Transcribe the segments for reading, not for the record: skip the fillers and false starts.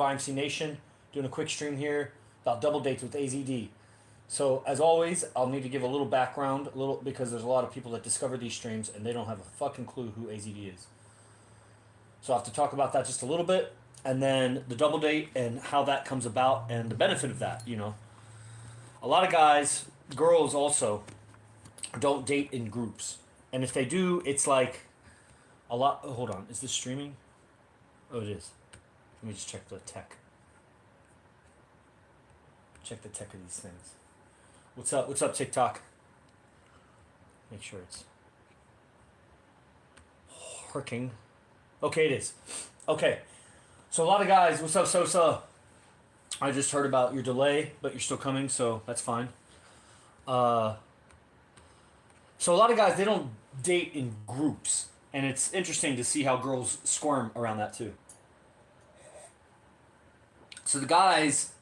of IMC Nation, doing a quick stream here about double dates with AZD. So as always, I'll need to give a little background, because there's a lot of people that discover these streams and they don't have a fucking clue who AZD is. So I have to talk about that just a little bit, and then the double date and how that comes about and the benefit of that. A lot of guys, girls also, don't date in groups, and if they do, it's like a lot. Oh, hold on, is this streaming? Oh, it is. Let me just check the tech. Check the tech of these things. What's up? What's up, TikTok? Make sure it's working. Okay, it is. Okay. So a lot of guys, what's up, Sosa? I just heard about your delay, but you're still coming, so that's fine. So a lot of guys, they don't date in groups, and it's interesting to see how girls squirm around that too. So the guys,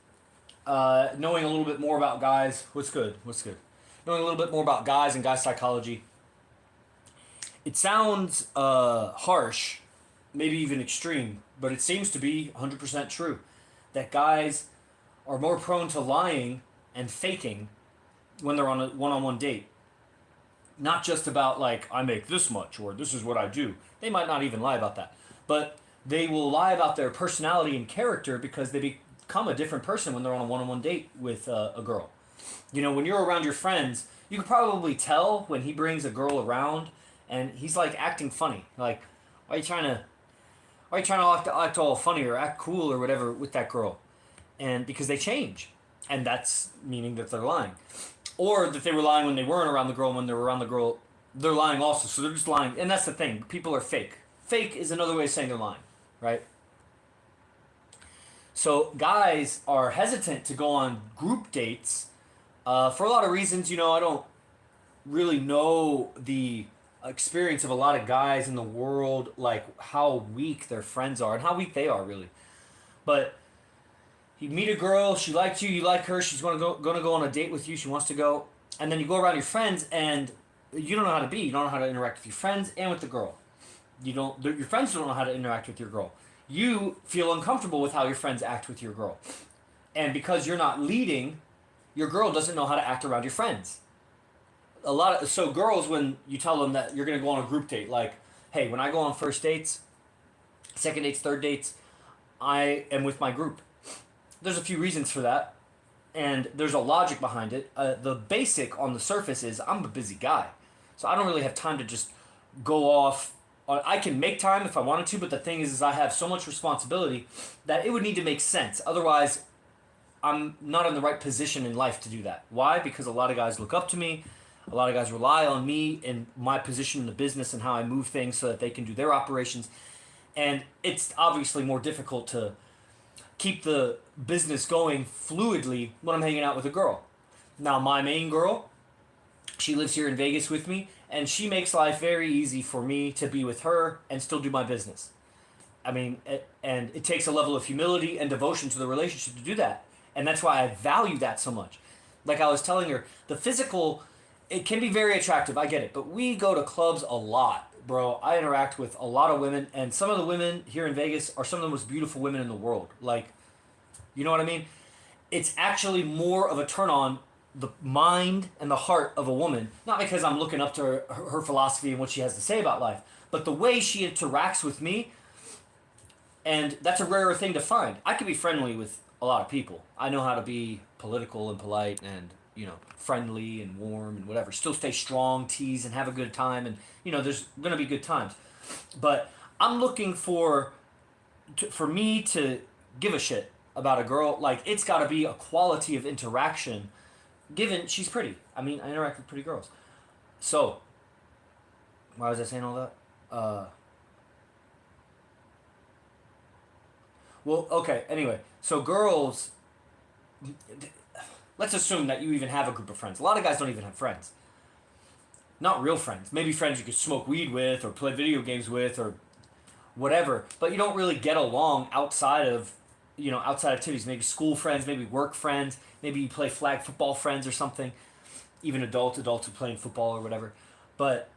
knowing a little bit more about guys, what's good? Knowing a little bit more about guys and guy psychology. It sounds harsh, maybe even extreme, but it seems to be 100% true. That guys are more prone to lying and faking when they're on a one-on-one date. Not just about like, I make this much or this is what I do. They might not even lie about that. But they will lie about their personality and character because they become a different person when they're on a one-on-one date with a girl. When you're around your friends, you can probably tell when he brings a girl around and he's like acting funny. Like, why are you trying to act all funny or act cool or whatever with that girl? And because they change. And that's meaning that they're lying. Or that they were lying when they weren't around the girl, and when they were around the girl, they're lying also. So they're just lying. And that's the thing. People are fake. Fake is another way of saying they're lying, right? So guys are hesitant to go on group dates for a lot of reasons. I don't really know the experience of a lot of guys in the world, like how weak their friends are and how weak they are, really. But you meet a girl, she likes you, you like her, she's gonna go on a date with you, she wants to go, and then you go around your friends and you don't know how to be. You don't know how to interact with your friends and with the girl. Your friends don't know how to interact with your girl. You feel uncomfortable with how your friends act with your girl. And because you're not leading, your girl doesn't know how to act around your friends. So girls, when you tell them that you're gonna go on a group date, like, hey, when I go on first dates, second dates, third dates, I am with my group. There's a few reasons for that, and there's a logic behind it. The basic on the surface is I'm a busy guy, so I don't really have time to just go off. I can make time if I wanted to, but the thing is I have so much responsibility that it would need to make sense. Otherwise, I'm not in the right position in life to do that. Why? Because a lot of guys look up to me. A lot of guys rely on me and my position in the business and how I move things so that they can do their operations. And it's obviously more difficult to keep the business going fluidly when I'm hanging out with a girl. Now, my main girl, she lives here in Vegas with me, and she makes life very easy for me to be with her and still do my business. And it takes a level of humility and devotion to the relationship to do that. And that's why I value that so much. Like I was telling her, the physical, it can be very attractive, I get it, but we go to clubs a lot, bro. I interact with a lot of women, and some of the women here in Vegas are some of the most beautiful women in the world. Like, you know what I mean? It's actually more of a turn on the mind and the heart of a woman, not because I'm looking up to her philosophy and what she has to say about life, but the way she interacts with me, and that's a rarer thing to find. I can be friendly with a lot of people. I know how to be political and polite and, friendly and warm and whatever. Still stay strong, tease, and have a good time, and, there's going to be good times. But I'm looking for me to give a shit about a girl. Like, it's got to be a quality of interaction, given she's pretty. I interact with pretty girls. So, why was I saying all that? Well, okay, anyway. So girls, let's assume that you even have a group of friends. A lot of guys don't even have friends. Not real friends. Maybe friends you could smoke weed with or play video games with or whatever. But you don't really get along outside of, outside activities. Maybe school friends, maybe work friends. Maybe you play flag football friends or something. Even adults who play football or whatever. But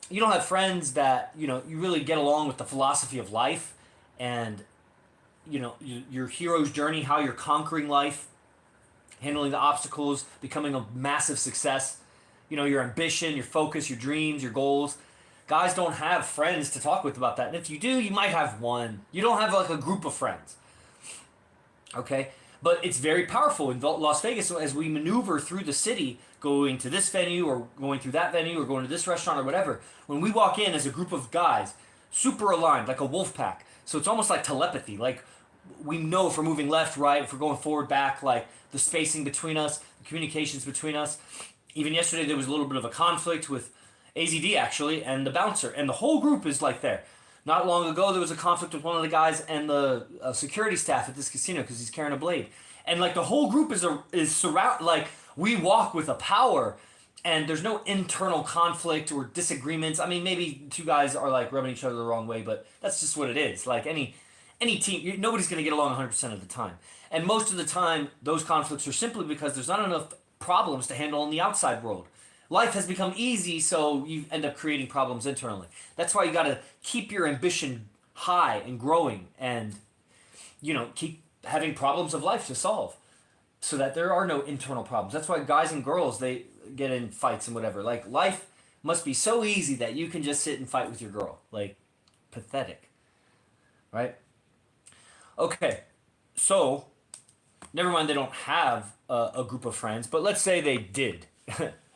you don't have friends that, you really get along with the philosophy of life and, your hero's journey, how you're conquering life, handling the obstacles, becoming a massive success. Your ambition, your focus, your dreams, your goals. Guys don't have friends to talk with about that. And if you do, you might have one. You don't have like a group of friends. Okay? But it's very powerful in Las Vegas. So as we maneuver through the city, going to this venue or going through that venue or going to this restaurant or whatever, when we walk in as a group of guys, super aligned, like a wolf pack. So it's almost like telepathy. Like we know if we're moving left, right, if we're going forward, back, like the spacing between us, the communications between us. Even yesterday there was a little bit of a conflict with AZD actually and the bouncer. And the whole group is like there. Not long ago, there was a conflict with one of the guys and the security staff at this casino because he's carrying a blade, and like the whole group is surround. Like we walk with a power, and there's no internal conflict or disagreements. I mean, maybe two guys are like rubbing each other the wrong way, but that's just what it is. Like any team, nobody's going to get along 100% of the time, and most of the time, those conflicts are simply because there's not enough problems to handle in the outside world. Life has become easy, so you end up creating problems internally. That's why you got to keep your ambition high and growing and, keep having problems of life to solve so that there are no internal problems. That's why guys and girls, they get in fights and whatever. Like, life must be so easy that you can just sit and fight with your girl. Like, pathetic. Right? Okay, so, never mind they don't have a group of friends, but let's say they did.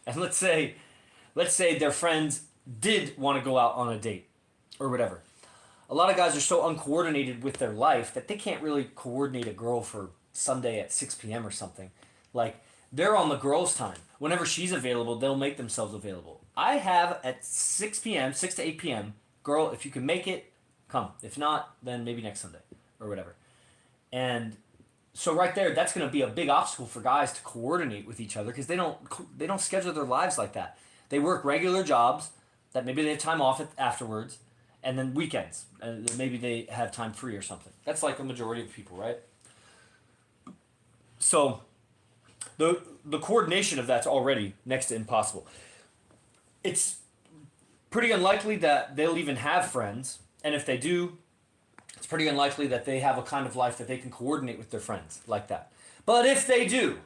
And let's say their friends did want to go out on a date or whatever. A lot of guys are so uncoordinated with their life that they can't really coordinate a girl for Sunday at 6 p.m. or something. Like, they're on the girl's time. Whenever she's available, they'll make themselves available. I have at 6 p.m., 6 to 8 p.m., girl, if you can make it, come. If not, then maybe next Sunday or whatever. And so right there, that's going to be a big obstacle for guys to coordinate with each other because they don't schedule their lives like that. They work regular jobs that maybe they have time off afterwards, and then weekends. Maybe they have time free or something. That's like the majority of people, right? So the coordination of that's already next to impossible. It's pretty unlikely that they'll even have friends, and if they do, it's pretty unlikely that they have a kind of life that they can coordinate with their friends like that. But if they do,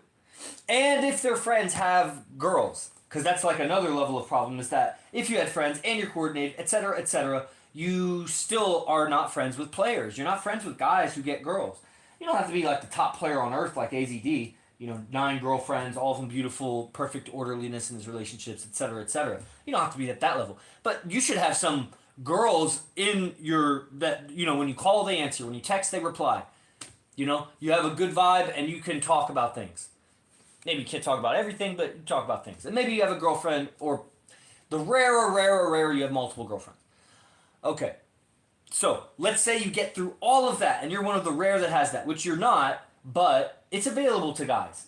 and if their friends have girls, because that's like another level of problem, is that if you had friends and you're coordinated, etc., you still are not friends with players. You're not friends with guys who get girls. You don't have to be like the top player on earth like AZD, 9 girlfriends, all of them beautiful, perfect orderliness in his relationships, etc. You don't have to be at that level. But you should have some girls in when you call they answer, when you text they reply. You have a good vibe and you can talk about things. Maybe you can't talk about everything, but you talk about things. And maybe you have a girlfriend, or the rare you have multiple girlfriends. Okay, so let's say you get through all of that and you're one of the rare that has that, which you're not, but it's available to guys.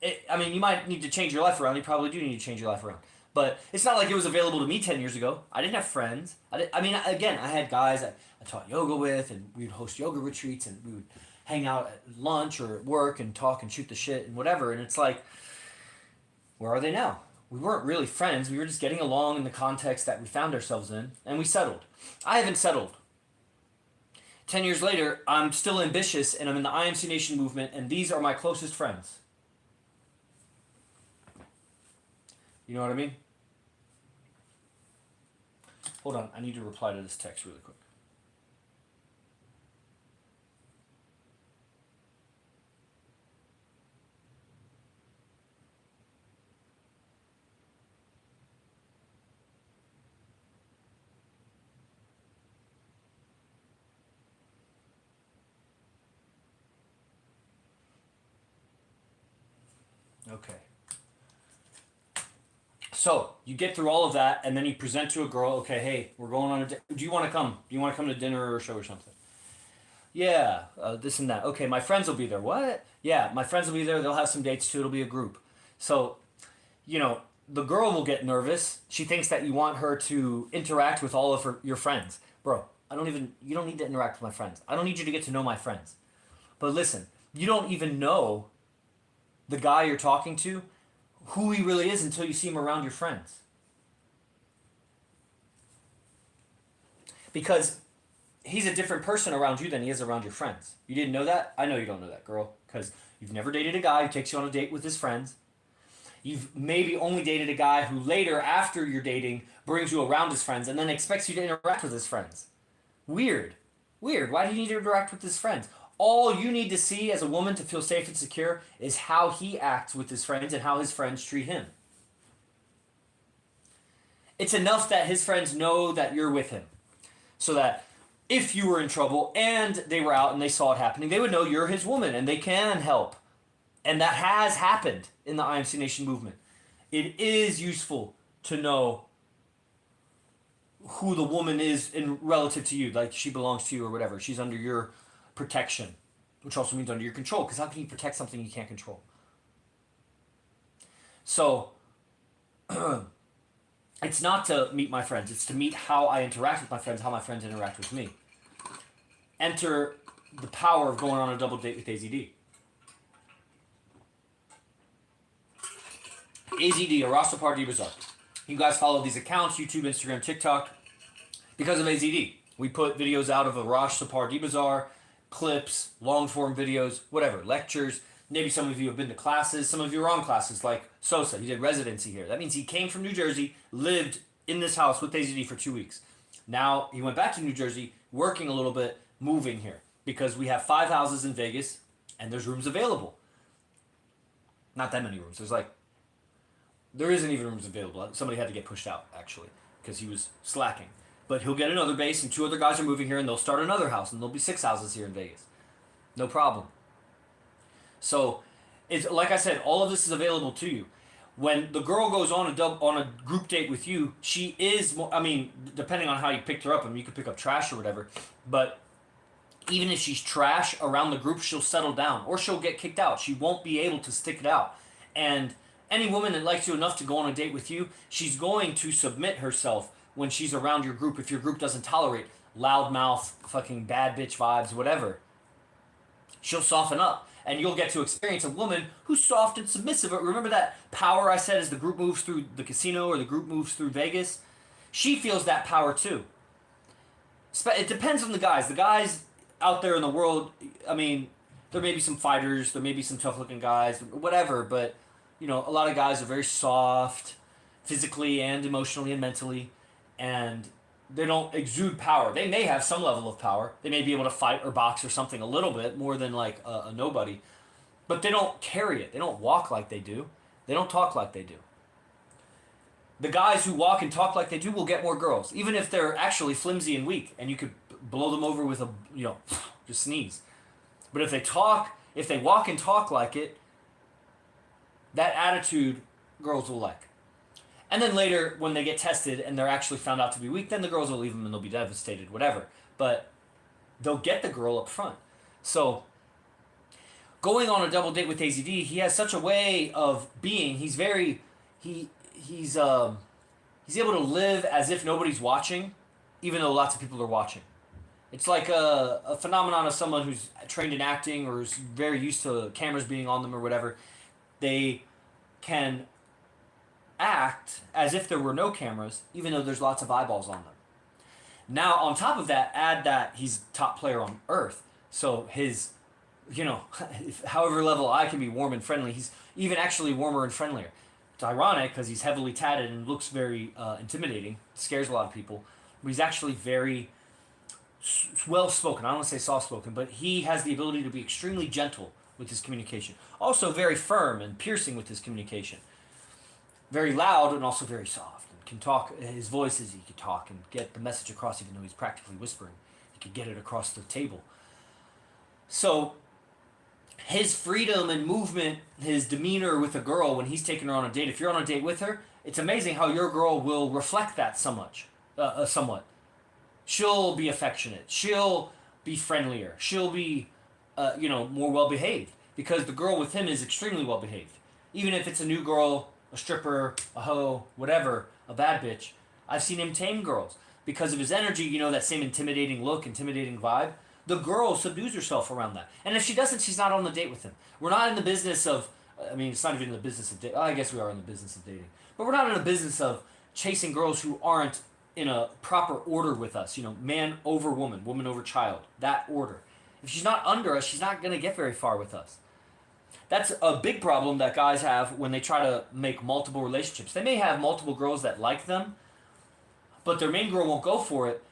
You might need to change your life around. You probably do need to change your life around. But it's not like it was available to me 10 years ago. I didn't have friends. Again, I had guys I taught yoga with, and we would host yoga retreats, and we would hang out at lunch or at work and talk and shoot the shit and whatever. And it's like, where are they now? We weren't really friends. We were just getting along in the context that we found ourselves in, and we settled. I haven't settled. 10 years later, I'm still ambitious, and I'm in the IMC Nation movement, and these are my closest friends. You know what I mean? Hold on, I need to reply to this text really quick. Okay. So, you get through all of that, and then you present to a girl, okay, hey, we're going on a date. Do you want to come? Do you want to come to dinner or a show or something? Yeah, this and that. Okay, my friends will be there. What? Yeah, my friends will be there. They'll have some dates too. It'll be a group. So, the girl will get nervous. She thinks that you want her to interact with all of your friends. Bro, you don't need to interact with my friends. I don't need you to get to know my friends. But listen, you don't even know the guy you're talking to, who he really is, until you see him around your friends. Because he's a different person around you than he is around your friends. You didn't know that? I know you don't know that, girl, because you've never dated a guy who takes you on a date with his friends. You've maybe only dated a guy who later, after you're dating, brings you around his friends and then expects you to interact with his friends. Weird. Weird. Why do you need to interact with his friends? All you need to see as a woman to feel safe and secure is how he acts with his friends and how his friends treat him. It's enough that his friends know that you're with him. So that if you were in trouble and they were out and they saw it happening, they would know you're his woman and they can help. And that has happened in the IMC Nation movement. It is useful to know who the woman is in relative to you, like she belongs to you or whatever. She's under your protection, which also means under your control, because how can you protect something you can't control? So, it's not to meet my friends, it's to meet how I interact with my friends, how my friends interact with me. Enter the power of going on a double date with AZD. AZD, Arasta Party Bazaar. You guys follow these accounts, YouTube, Instagram, TikTok. Because of AZD, we put videos out of Arash Sapar Bazaar, clips, long form videos, whatever, lectures. Maybe some of you have been to classes, some of you are on classes, like Sosa. He did residency here. That means he came from New Jersey, lived in this house with AZD for 2 weeks. Now he went back to New Jersey, working a little bit, moving here. Because we have 5 houses in Vegas, and there's rooms available. Not that many rooms. There isn't even rooms available. Somebody had to get pushed out, actually, because he was slacking. But he'll get another base, and 2 other guys are moving here, and they'll start another house, and there'll be 6 houses here in Vegas. No problem. So, it's like I said, all of this is available to you. When the girl goes on a group date with you, she is more, I mean, depending on how you picked her up, I mean, you could pick up trash or whatever, but even if she's trash around the group, she'll settle down, or she'll get kicked out. She won't be able to stick it out. And any woman that likes you enough to go on a date with you, she's going to submit herself when she's around your group if your group doesn't tolerate loudmouth, fucking bad bitch vibes, whatever. She'll soften up, and you'll get to experience a woman who's soft and submissive. Remember that power I said as the group moves through the casino or the group moves through Vegas? She feels that power too. It depends on the guys. The guys out there in the world, I mean, there may be some fighters, there may be some tough-looking guys, whatever, but you know, a lot of guys are very soft, physically and emotionally and mentally, and they don't exude power. They may have some level of power. They may be able to fight or box or something a little bit, more than like a nobody, but they don't carry it. They don't walk like they do. They don't talk like they do. The guys who walk and talk like they do will get more girls, even if they're actually flimsy and weak, and you could blow them over with a, you know, just sneeze. But if they walk and talk like it, that attitude girls will like. And then later, when they get tested and they're actually found out to be weak, then the girls will leave them and they'll be devastated, whatever. But they'll get the girl up front. So, going on a double date with AZD, he has such a way of being. He's he's able to live as if nobody's watching, even though lots of people are watching. It's like a phenomenon of someone who's trained in acting or is very used to cameras being on them or whatever. They can act as if there were no cameras, even though there's lots of eyeballs on them. Now, on top of that, add that he's top player on Earth. So his, you know, however level I can be warm and friendly, he's even actually warmer and friendlier. It's ironic because he's heavily tatted and looks very intimidating, scares a lot of people. But he's actually very well-spoken. I don't want to say soft-spoken, but he has the ability to be extremely gentle with his communication. Also very firm and piercing with his communication. Very loud and also very soft. And can talk, his voice is, he can talk and get the message across even though he's practically whispering. He can get it across the table. So, his freedom and movement, his demeanor with a girl when he's taking her on a date, if you're on a date with her, it's amazing how your girl will reflect that somewhat. She'll be affectionate. She'll be friendlier. She'll be more well-behaved because the girl with him is extremely well-behaved. Even if it's a new girl, a stripper, a hoe, whatever, a bad bitch, I've seen him tame girls. Because of his energy, you know, that same intimidating look, intimidating vibe, the girl subdues herself around that. And if she doesn't, she's not on the date with him. We're not in the business of, I mean, it's not even in the business of dating. I guess we are in the business of dating. But we're not in the business of chasing girls who aren't in a proper order with us. You know, man over woman, woman over child, that order. If she's not under us, she's not going to get very far with us. That's a big problem that guys have when they try to make multiple relationships. They may have multiple girls that like them, but their main girl won't go for it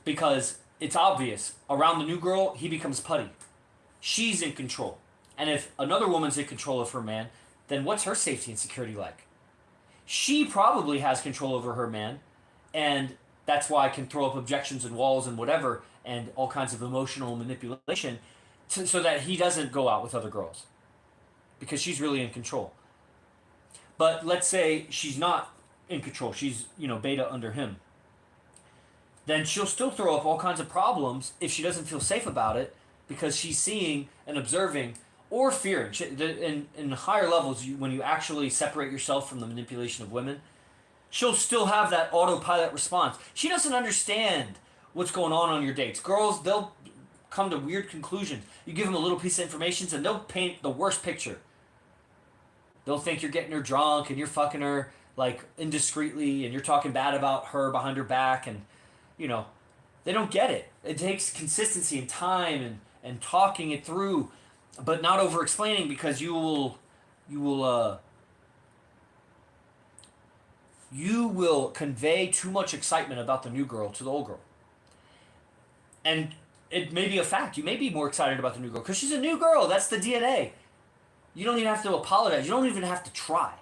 because it's obvious. Around the new girl, he becomes putty. She's in control. And if another woman's in control of her man, then what's her safety and security like? She probably has control over her man, and that's why I can throw up objections and walls and whatever, and all kinds of emotional manipulation so that he doesn't go out with other girls. Because she's really in control. But let's say she's not in control. She's, beta under him. Then she'll still throw up all kinds of problems if she doesn't feel safe about it because she's seeing and observing or fearing. In higher levels, when you actually separate yourself from the manipulation of women, she'll still have that autopilot response. She doesn't understand what's going on your dates. Girls, they'll come to weird conclusions. You give them a little piece of information and they'll paint the worst picture. They'll think you're getting her drunk and you're fucking her like indiscreetly and you're talking bad about her behind her back, and they don't get it. It takes consistency and time and talking it through, but not over explaining, because you will convey too much excitement about the new girl to the old girl. And it may be a fact. You may be more excited about the new girl because she's a new girl. That's the DNA. You don't even have to apologize. You don't even have to try.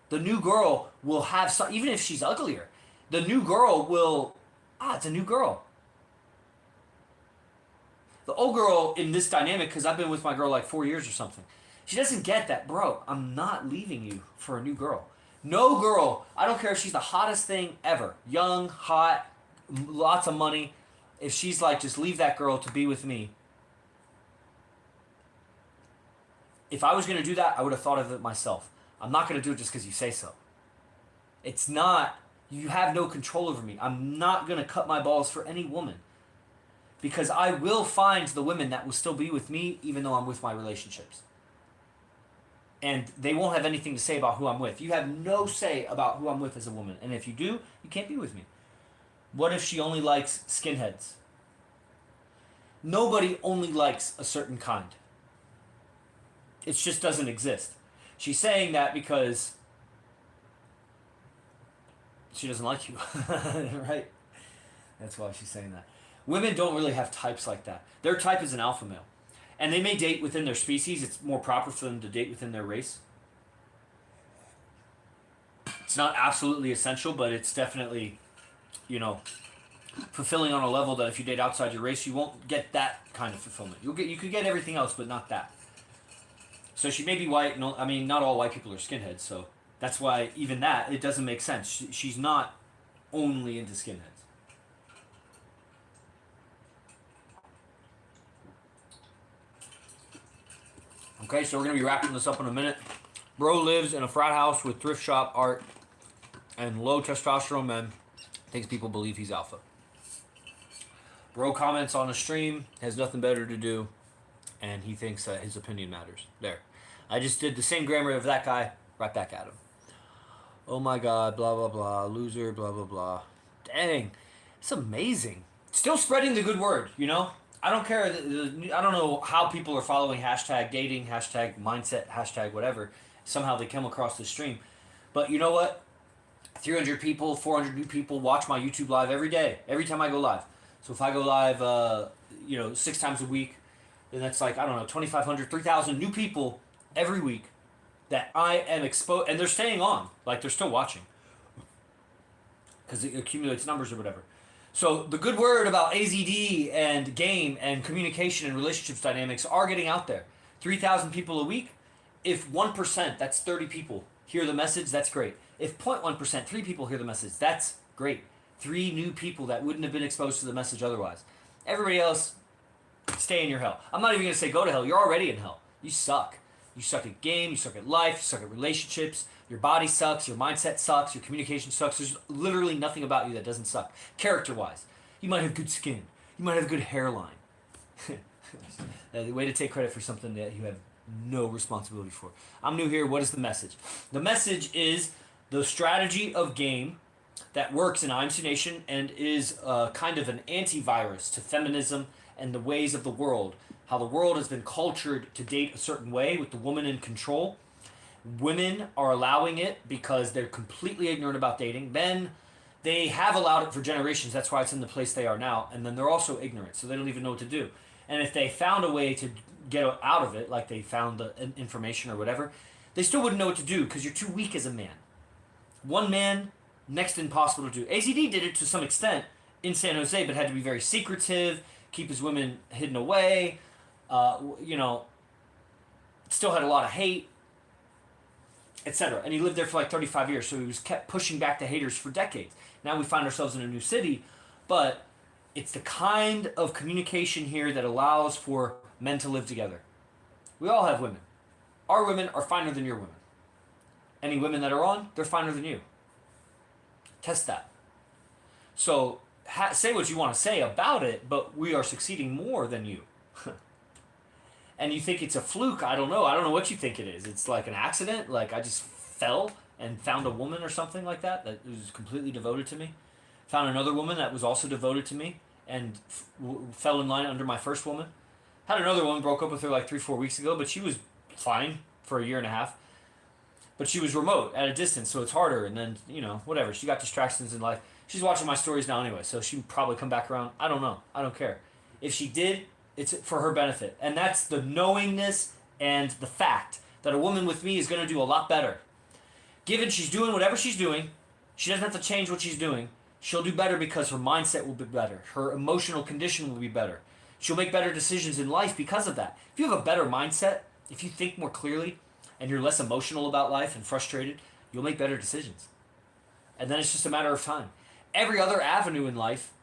The new girl will have some, even if she's uglier, the new girl will, it's a new girl. The old girl in this dynamic, because I've been with my girl like 4 years or something, she doesn't get that, bro, I'm not leaving you for a new girl. No girl, I don't care if she's the hottest thing ever, young, hot, lots of money, if she's like, just leave that girl to be with me. If I was going to do that, I would have thought of it myself. I'm not going to do it just because you say so. It's not, you have no control over me. I'm not going to cut my balls for any woman. Because I will find the women that will still be with me even though I'm with my relationships. And they won't have anything to say about who I'm with. You have no say about who I'm with as a woman. And if you do, you can't be with me. What if she only likes skinheads? Nobody only likes a certain kind. It just doesn't exist. She's saying that because she doesn't like you, right? That's why she's saying that. Women don't really have types like that. Their type is an alpha male. And they may date within their species. It's more proper for them to date within their race. It's not absolutely essential, but it's definitely, fulfilling on a level that if you date outside your race, you won't get that kind of fulfillment. You could get everything else, but not that. So she may be white. No, I mean, not all white people are skinheads, so that's why even that, it doesn't make sense. She's not only into skinheads. Okay, so we're going to be wrapping this up in a minute. Bro lives in a frat house with thrift shop art and low testosterone men. Thinks people believe he's alpha. Bro comments on a stream, has nothing better to do, and he thinks that his opinion matters. There. I just did the same grammar of that guy, right back at him. Oh my god, blah, blah, blah, loser, blah, blah, blah. Dang, it's amazing. Still spreading the good word, I don't care. I don't know how people are following hashtag dating, hashtag mindset, hashtag whatever. Somehow they come across the stream. But you know what? 300 people, 400 new people watch my YouTube live every day, every time I go live. So if I go live, 6 times a week, then that's like, 2,500, 3,000 new people every week that I am exposed, and they're staying on, like they're still watching because it accumulates numbers or whatever. So the good word about AZD and game and communication and relationships dynamics are getting out there. 3,000 people a week. If 1%, that's 30 people, hear the message, that's great. If 0.1%, 3 people hear the message, that's great. 3 new people that wouldn't have been exposed to the message otherwise. Everybody else, stay in your hell. I'm not even going to say go to hell. You're already in hell. You suck. You suck at game, you suck at life, you suck at relationships, your body sucks, your mindset sucks, your communication sucks. There's literally nothing about you that doesn't suck. Character-wise, you might have good skin. You might have a good hairline. The way to take credit for something that you have no responsibility for. I'm new here. What is the message? The message is the strategy of game that works in IMC Nation and is kind of an antivirus to feminism and the ways of the world. How the world has been cultured to date a certain way with the woman in control. Women are allowing it because they're completely ignorant about dating. Men, they have allowed it for generations. That's why it's in the place they are now. And then they're also ignorant, so they don't even know what to do. And if they found a way to get out of it, like they found the information or whatever, they still wouldn't know what to do because you're too weak as a man. One man, next to impossible to do. AZD did it to some extent in San Jose, but had to be very secretive, keep his women hidden away. You know, still had a lot of hate, etc. And he lived there for like 35 years, so he was kept pushing back the haters for decades. Now we find ourselves in a new city, but it's the kind of communication here that allows for men to live together. We all have women. Our women are finer than your women. Any women that are on, they're finer than you. Test that. So say what you want to say about it, but we are succeeding more than you. And you think it's a fluke. I don't know. I don't know what you think it is. It's like an accident. Like I just fell and found a woman or something like that was completely devoted to me. Found another woman that was also devoted to me and fell in line under my first woman. Had another woman, broke up with her like 3-4 weeks ago, but she was fine for a year and a half. But she was remote at a distance, so it's harder. And then, you know, whatever. She got distractions in life. She's watching my stories now anyway, so she'd probably come back around. I don't know. I don't care. If she did, it's for her benefit. And that's the knowingness and the fact that a woman with me is going to do a lot better. Given she's doing whatever she's doing, she doesn't have to change what she's doing. She'll do better because her mindset will be better. Her emotional condition will be better. She'll make better decisions in life because of that. If you have a better mindset, if you think more clearly, and you're less emotional about life and frustrated, you'll make better decisions. And then it's just a matter of time. Every other avenue in life,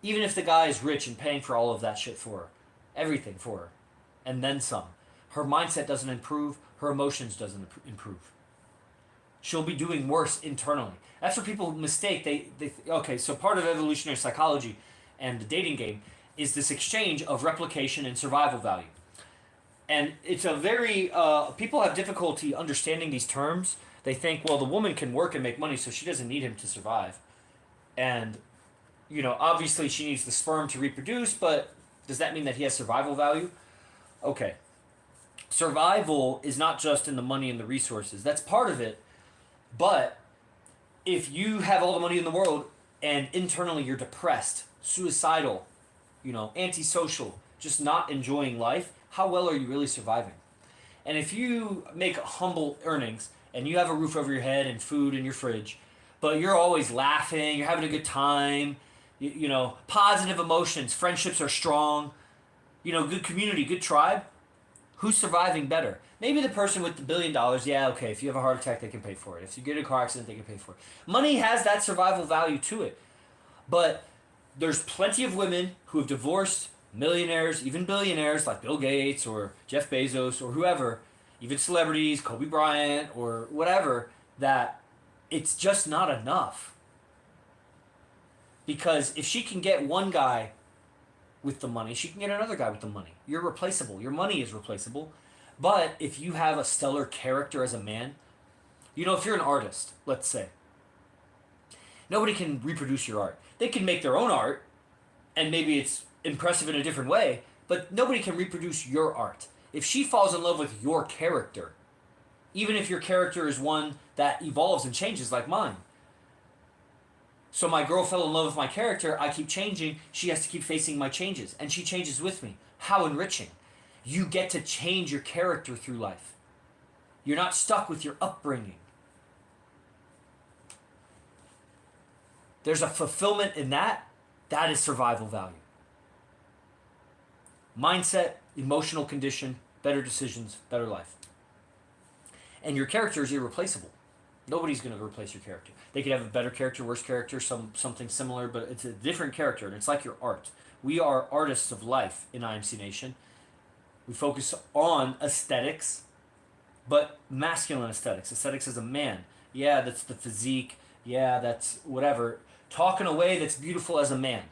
even if the guy is rich and paying for all of that shit for her, everything for her, and then some, her mindset doesn't improve, her emotions doesn't improve. She'll be doing worse internally. That's where people mistake. Okay, so part of evolutionary psychology and the dating game is this exchange of replication and survival value. And it's a very, people have difficulty understanding these terms. They think, well, the woman can work and make money, so she doesn't need him to survive. And, you know, obviously she needs the sperm to reproduce, but does that mean that he has survival value? Okay. Survival is not just in the money and the resources. That's part of it. But if you have all the money in the world and internally you're depressed, suicidal, you know, antisocial, just not enjoying life, how well are you really surviving? And if you make humble earnings and you have a roof over your head and food in your fridge, but you're always laughing, you're having a good time, you know, positive emotions, friendships are strong, you know, good community, good tribe, who's surviving better? Maybe the person with the $1 billion, yeah, okay, if you have a heart attack, they can pay for it. If you get in a car accident, they can pay for it. Money has that survival value to it. But there's plenty of women who have divorced millionaires, even billionaires like Bill Gates or Jeff Bezos or whoever, even celebrities, Kobe Bryant or whatever, that it's just not enough. Because if she can get one guy with the money, she can get another guy with the money. You're replaceable. Your money is replaceable. But if you have a stellar character as a man, you know, if you're an artist, let's say, nobody can reproduce your art. They can make their own art, and maybe it's impressive in a different way, but nobody can reproduce your art. If she falls in love with your character, even if your character is one that evolves and changes like mine. So my girl fell in love with my character, I keep changing, she has to keep facing my changes, and she changes with me. How enriching. You get to change your character through life. You're not stuck with your upbringing. There's a fulfillment in that. That is survival value. Mindset, emotional condition, better decisions, better life. And your character is irreplaceable. Nobody's going to replace your character. They could have a better character, worse character, something similar, but it's a different character, and it's like your art. We are artists of life in IMC Nation. We focus on aesthetics, but masculine aesthetics. Aesthetics as a man. Yeah, that's the physique. Yeah, that's whatever. Talk in a way that's beautiful as a man.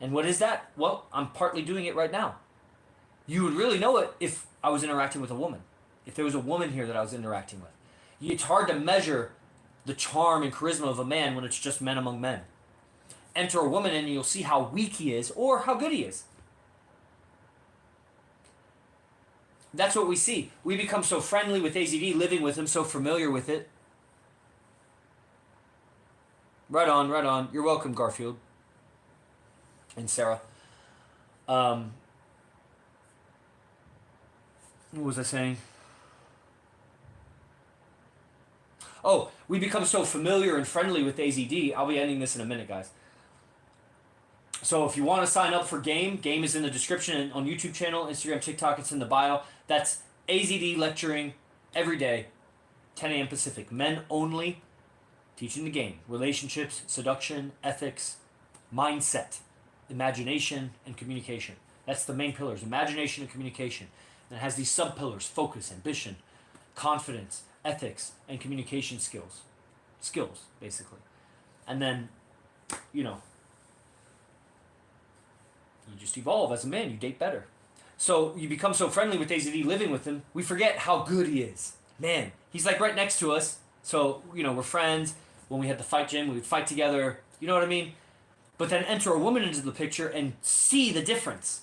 And what is that? Well, I'm partly doing it right now. You would really know it if I was interacting with a woman. If there was a woman here that I was interacting with. It's hard to measure the charm and charisma of a man when it's just men among men. Enter a woman and you'll see how weak he is or how good he is. That's what we see. We become so friendly with AZD, living with him, so familiar with it. Right on, right on. You're welcome, Garfield. And Sarah. What was I saying? Oh, we become so familiar and friendly with AZD. I'll be ending this in a minute, guys. So if you want to sign up for Game is in the description on YouTube channel, Instagram, TikTok, it's in the bio. That's AZD lecturing every day, 10 a.m. Pacific. Men only, teaching the game. Relationships, seduction, ethics, mindset, imagination, and communication. That's the main pillars, imagination and communication. And it has these sub-pillars, focus, ambition, confidence, ethics, and communication skills. Skills, basically. And then, you just evolve as a man. You date better. So you become so friendly with AZD, living with him, we forget how good he is. Man, he's like right next to us. So, we're friends. When we had the fight gym, we would fight together. You know what I mean? But then enter a woman into the picture and see the difference.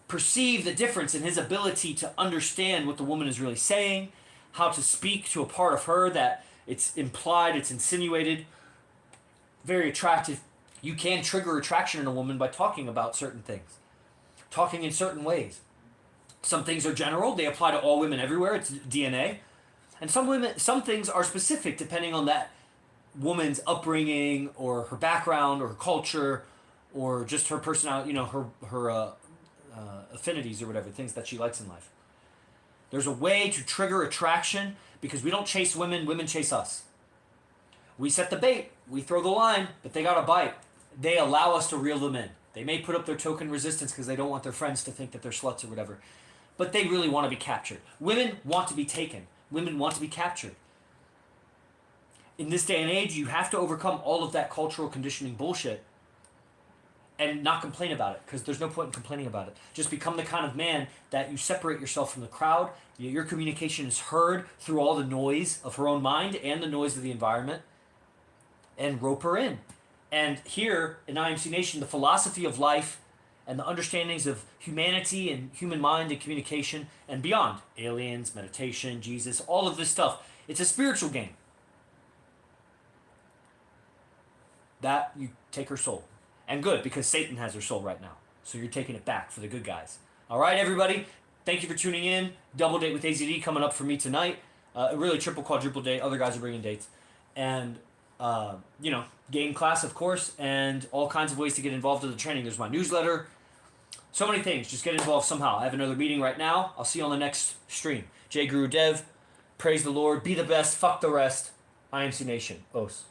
Perceive the difference in his ability to understand what the woman is really saying, how to speak to a part of her that it's implied, it's insinuated. Very attractive. You can trigger attraction in a woman by talking about certain things. Talking in certain ways. Some things are general, they apply to all women everywhere, it's DNA. And some things are specific depending on that woman's upbringing or her background or her culture or just her personality, her affinities or whatever, things that she likes in life. There's a way to trigger attraction because we don't chase women, women chase us. We set the bait, we throw the line, but they got to bite. They allow us to reel them in. They may put up their token resistance because they don't want their friends to think that they're sluts or whatever. But they really want to be captured. Women want to be taken. Women want to be captured. In this day and age, you have to overcome all of that cultural conditioning bullshit and not complain about it because there's no point in complaining about it. Just become the kind of man that you separate yourself from the crowd. Your communication is heard through all the noise of her own mind and the noise of the environment and rope her in. And here in IMC Nation, the philosophy of life and the understandings of humanity and human mind and communication and beyond, aliens, meditation, Jesus, all of this stuff, it's a spiritual game. That you take her soul. And good, because Satan has her soul right now. So you're taking it back for the good guys. All right, everybody. Thank you for tuning in. Double date with AZD coming up for me tonight. Really triple, quadruple date. Other guys are bringing dates. And, game class, of course, and all kinds of ways to get involved in the training. There's my newsletter. So many things. Just get involved somehow. I have another meeting right now. I'll see you on the next stream. J Guru Dev. Praise the Lord. Be the best. Fuck the rest. IMC Nation. Os.